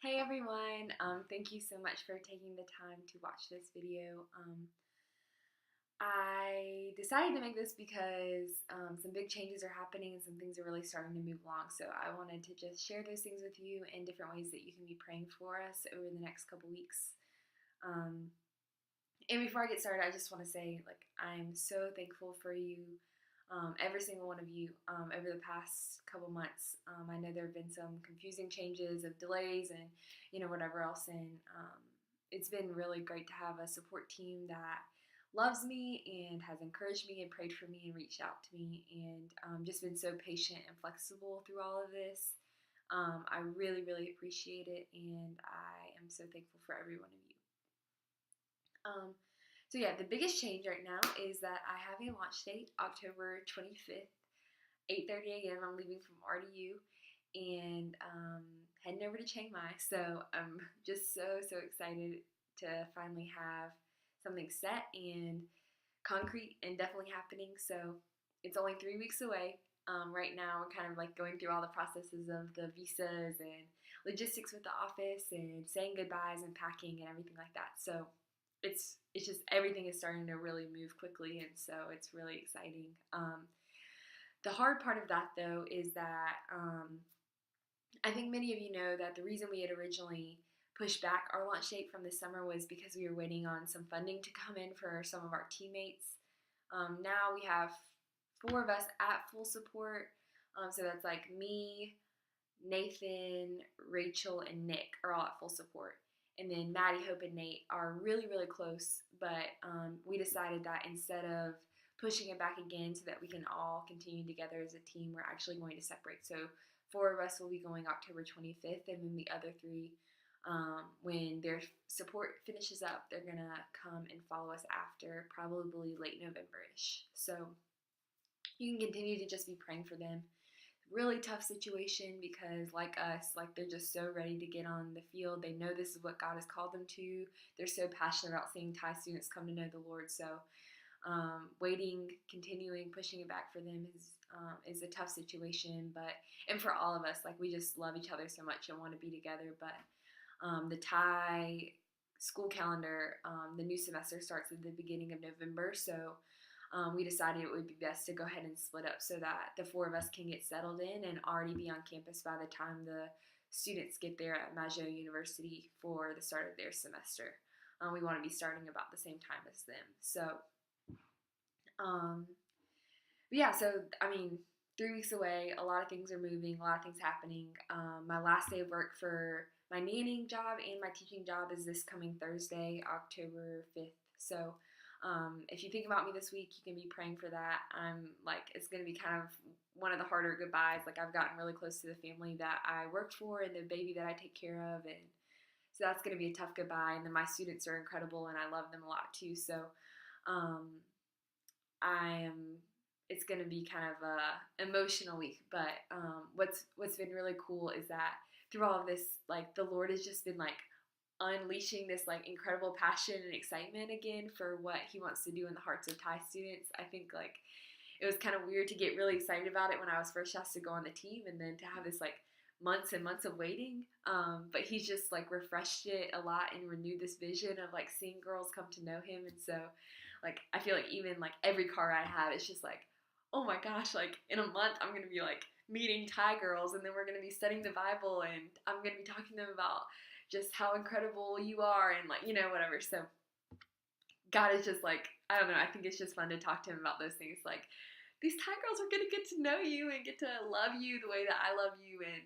Hey everyone, thank you so much for taking the time to watch this video. I decided to make this because some big changes are happening and some things are really starting to move along. So I wanted to just share those things with you and different ways that you can be praying for us over the next couple weeks. Um, and before I get started, I just want to say, I'm so thankful for you, every single one of you, over the past couple months. I know there have been some confusing changes of delays and, whatever else. And it's been really great to have a support team that loves me and has encouraged me and prayed for me and reached out to me and just been so patient and flexible through all of this. I really, really appreciate it, and I am so thankful for every one of you. So yeah, the biggest change right now is that I have a launch date, October 25th, 8:30 a.m. I'm leaving from RDU and heading over to Chiang Mai. So I'm just so excited to finally have something set and concrete and definitely happening. So it's only 3 weeks away. Right now, we're kind of like going through all the processes of the visas and logistics with the office and saying goodbyes and packing and everything like that. So it's just everything is starting to really move quickly, and so it's really exciting. The hard part of that though is that I think many of you know that the reason we had originally pushed back our launch date from this summer was because we were waiting on some funding to come in for some of our teammates. Now we have 4 of us at full support. So that's like me, Nathan, Rachel, and Nick are all at full support. And then Maddie, Hope, and Nate are really, really close. But we decided that instead of pushing it back again so that we can all continue together as a team, we're actually going to separate. So 4 of us will be going October 25th, and then the other 3, when their support finishes up, they're going to come and follow us after, probably late November-ish. So you can continue to just be praying for them. Really tough situation because, like us, they're just so ready to get on the field. They know this is what God has called them to. They're so passionate about seeing Thai students come to know the Lord. So waiting, continuing, pushing it back for them is a tough situation. And for all of us, we just love each other so much and want to be together. But the Thai school calendar, the new semester starts at the beginning of November. So we decided it would be best to go ahead and split up so that the 4 of us can get settled in and already be on campus by the time the students get there at Majot University for the start of their semester. We want to be starting about the same time as them. So, yeah, so I mean, 3 weeks away, a lot of things are moving, a lot of things happening. My last day of work for my nannying job and my teaching job is this coming Thursday, October 5th. So, if you think about me this week, you can be praying for that. It's going to be kind of one of the harder goodbyes. I've gotten really close to the family that I worked for and the baby that I take care of. And so that's going to be a tough goodbye. And then my students are incredible and I love them a lot too. So, it's going to be kind of a emotional week. But what's been really cool is that through all of this, the Lord has just been unleashing this incredible passion and excitement again for what he wants to do in the hearts of Thai students. I think it was kind of weird to get really excited about it when I was first asked to go on the team, and then to have this months and months of waiting. But he's just refreshed it a lot and renewed this vision of seeing girls come to know him. And so I feel even every car I have, it's just oh my gosh, in a month I'm gonna be meeting Thai girls, and then we're gonna be studying the Bible, and I'm gonna be talking to them about just how incredible you are, and whatever. So God is just I don't know, I think it's just fun to talk to him about those things. These Thai girls are gonna get to know you and get to love you the way that I love you, and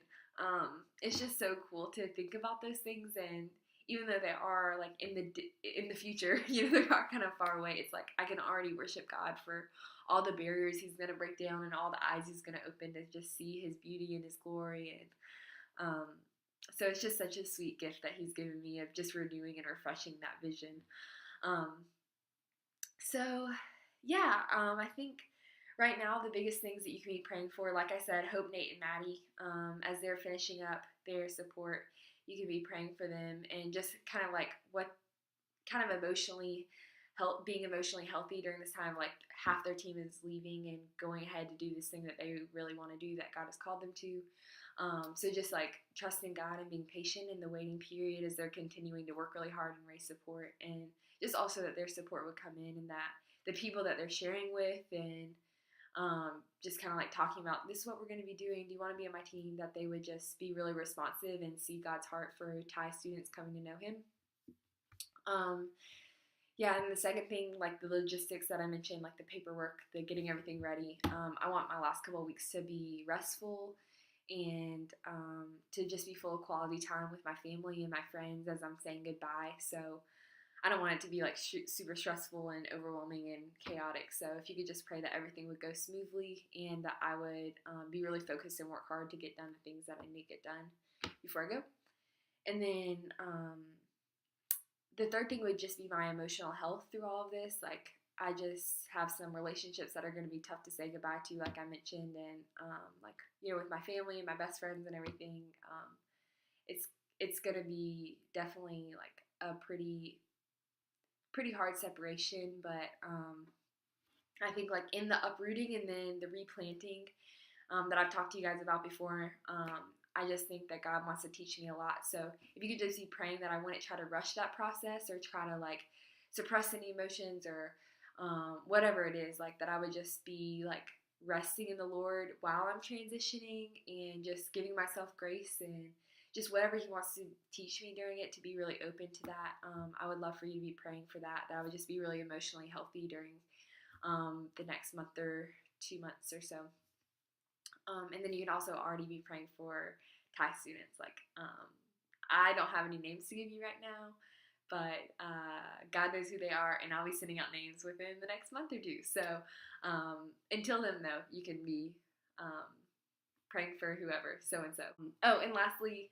it's just so cool to think about those things. And even though they are in the future, they are kind of far away, it's I can already worship God for all the barriers he's gonna break down and all the eyes he's gonna open to just see his beauty and his glory. And so it's just such a sweet gift that he's given me of just renewing and refreshing that vision. So yeah, I think right now the biggest things that you can be praying for, like I said, Hope, Nate, and Maddie, as they're finishing up their support, you can be praying for them and just kind of what kind of being emotionally healthy during this time. Half their team is leaving and going ahead to do this thing that they really want to do, that God has called them to. So just like trusting God and being patient in the waiting period as they're continuing to work really hard and raise support, and just also that their support would come in, and that the people that they're sharing with and just kind of like talking about, this is what we're going to be doing. Do you want to be on my team? That they would just be really responsive and see God's heart for Thai students coming to know Him. Yeah, and the second thing, like the logistics that I mentioned, like the paperwork, the getting everything ready. I want my last couple of weeks to be restful and to just be full of quality time with my family and my friends as I'm saying goodbye. So I don't want it to be like super stressful and overwhelming and chaotic. So if you could just pray that everything would go smoothly and that I would be really focused and work hard to get done the things that I need to get done before I go. And then the third thing would just be my emotional health through all of this. Like I just have some relationships that are going to be tough to say goodbye to, like I mentioned, and like with my family and my best friends and everything. It's going to be definitely like a pretty hard separation, but I think like in the uprooting and then the replanting that I've talked to you guys about before, I just think that God wants to teach me a lot. So if you could just be praying that I wouldn't try to rush that process or try to like suppress any emotions or whatever it is, like that I would just be like resting in the Lord while I'm transitioning and just giving myself grace and just whatever He wants to teach me during it, to be really open to that. I would love for you to be praying for that I would just be really emotionally healthy during the next month or 2 months or so. And then you can also already be praying for Thai students. Like, I don't have any names to give you right now, but God knows who they are, and I'll be sending out names within the next month or two. So until then, though, you can be praying for whoever, so-and-so. Oh, and lastly,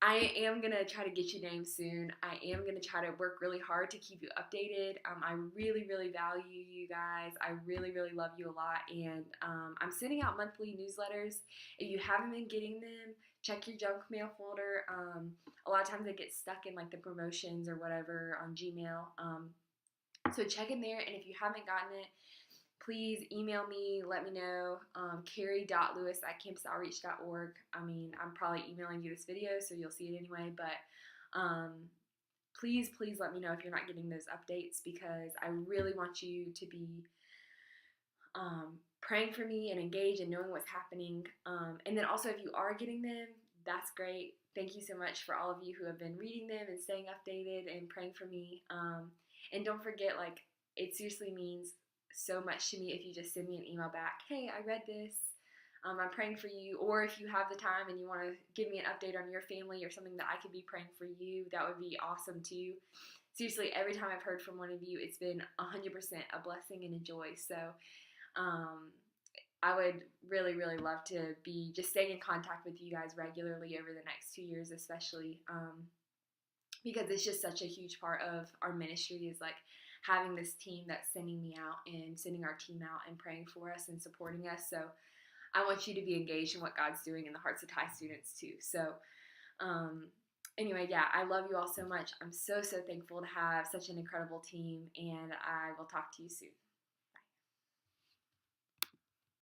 I am going to try to get you names soon. I am going to try to work really hard to keep you updated. I really, really value you guys. I really, really love you a lot. And I'm sending out monthly newsletters. If you haven't been getting them, check your junk mail folder. A lot of times they get stuck in like the promotions or whatever on Gmail. So check in there. And if you haven't gotten it, please email me, let me know, carrie.lewis@campusoutreach.org. I mean, I'm probably emailing you this video, so you'll see it anyway, but please let me know if you're not getting those updates, because I really want you to be praying for me and engaged and knowing what's happening. And then also, if you are getting them, that's great. Thank you so much for all of you who have been reading them and staying updated and praying for me. And don't forget, like, it seriously means so much to me if you just send me an email back. Hey, I read this. I'm praying for you. Or if you have the time and you want to give me an update on your family or something that I could be praying for you, that would be awesome too. Seriously, every time I've heard from one of you, it's been 100% a blessing and a joy. So I would really, really love to be just staying in contact with you guys regularly over the next 2 years, especially because it's just such a huge part of our ministry, is like having this team that's sending me out and sending our team out and praying for us and supporting us. So I want you to be engaged in what God's doing in the hearts of Thai students too. So anyway, yeah, I love you all so much. I'm so thankful to have such an incredible team, and I will talk to you soon.